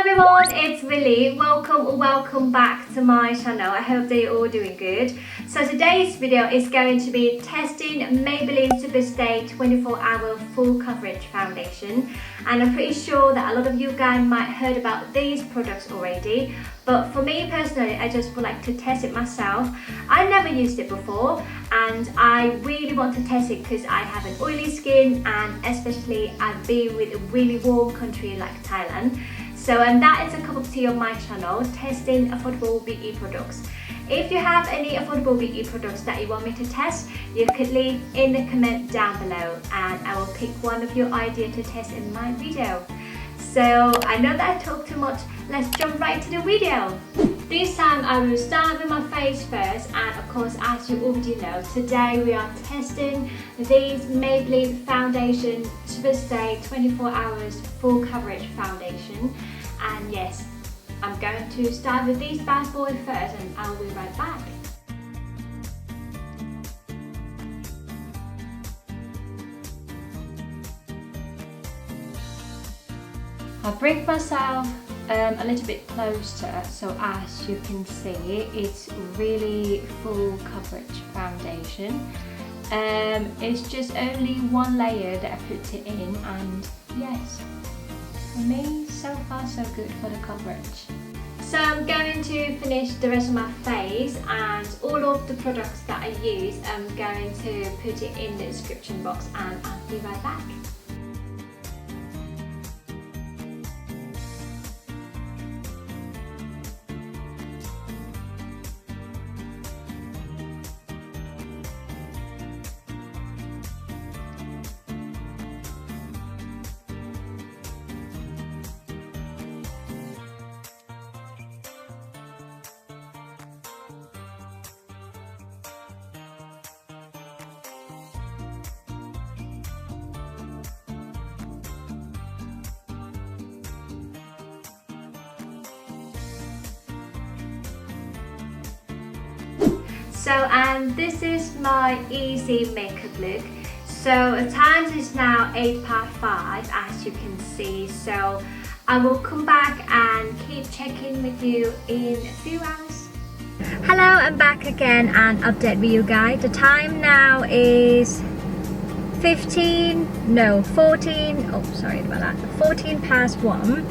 everyone, it's Willy. Welcome back to my channel. I hope that you're all doing good. So today's video is going to be testing Maybelline Superstay 24-hour full coverage foundation, and I'm pretty sure that a lot of you guys might have heard about these products already, but for me personally, I just would like to test it myself. I never used it before and I really want to test it because I have an oily skin, and especially I've been with a really warm country like Thailand. So that is a cup of tea on my channel, testing affordable beauty products. If you have any affordable beauty products that you want me to test, you could leave in the comment down below and I will pick one of your ideas to test in my video. So I know that I talked too much, let's jump right to the video. This time I will start with my face first, and of course, as you already know, today we are testing these Maybelline Foundation Superstay 24 Hours Full Coverage Foundation. And yes, I'm going to start with these bad boys first and I'll be right back. I bring myself a little bit closer, so as you can see, it's really full coverage foundation. It's just only one layer that I put it in, and yes, for me, so far so good for the coverage. So I'm going to finish the rest of my face, and all of the products that I use, I'm going to put it in the description box, and I'll be right back. So this is my easy makeup look. So the time is now 5:08 as you can see. So I will come back and keep checking with you in a few hours. Hello, I'm back again and update with you guys. The time now is 14 past 1.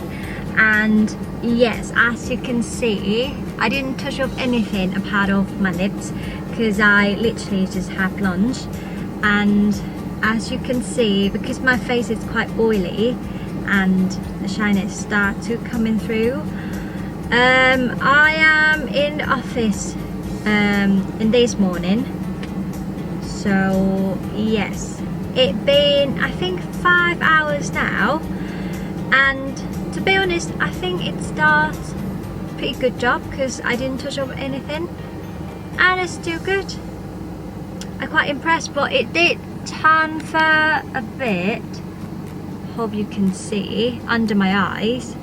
And yes, as you can see, I didn't touch up anything apart of my lips because I literally just had lunch. And as you can see, because my face is quite oily and the shyness start to coming through, I am in the office in this morning. So yes, it's been I think 5 hours now, and to be honest, I think it starts pretty good job because I didn't touch up anything and it's still good. I'm quite impressed, but it did transfer a bit. Hope you can see under my eyes.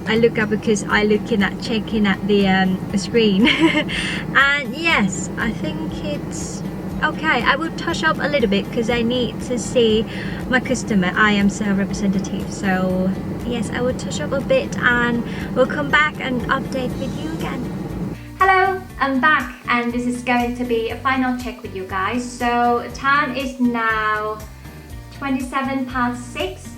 I look up because I checking at the screen and yes, I think it's okay. I will touch up a little bit because I need to see my customer. I am sales representative, so yes, I will touch up a bit and we'll come back and update with you again. Hello, I'm back and this is going to be a final check with you guys. So time is now 27 past 6.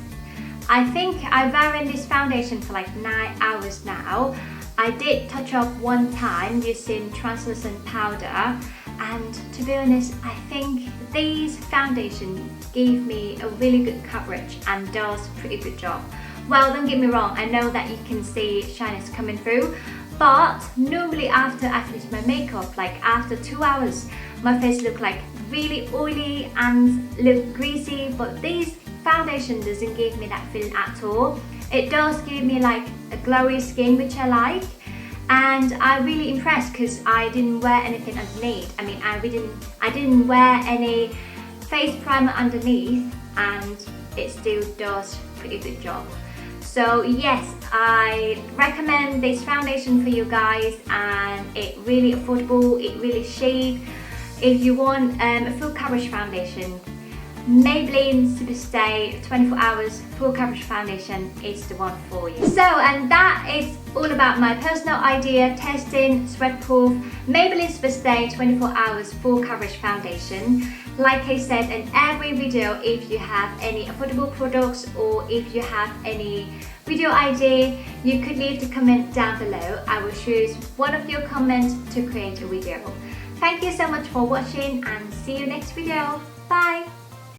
I think I've been wearing this foundation for like 9 hours now. I did touch up one time using translucent powder, and to be honest, I think these foundations give me a really good coverage and does a pretty good job. Well, don't get me wrong, I know that you can see shyness coming through, but normally after I finish my makeup, like after 2 hours, my face look like really oily and look greasy, but this foundation doesn't give me that feeling at all. It does give me like a glowy skin, which I like, and I'm really impressed because I didn't wear anything underneath. I mean, I didn't wear any face primer underneath, and it still does a pretty good job. So yes, I recommend this foundation for you guys, and it's really affordable, it's really cheap. If you want a full coverage foundation, Maybelline Superstay 24 Hours Full Coverage Foundation is the one for you. So, and that is all about my personal idea, testing, sweat-proof Maybelline Superstay 24 Hours Full Coverage Foundation. Like I said in every video, if you have any affordable products or if you have any video idea, you could leave the comment down below. I will choose one of your comments to create a video. Thank you so much for watching and see you next video. Bye!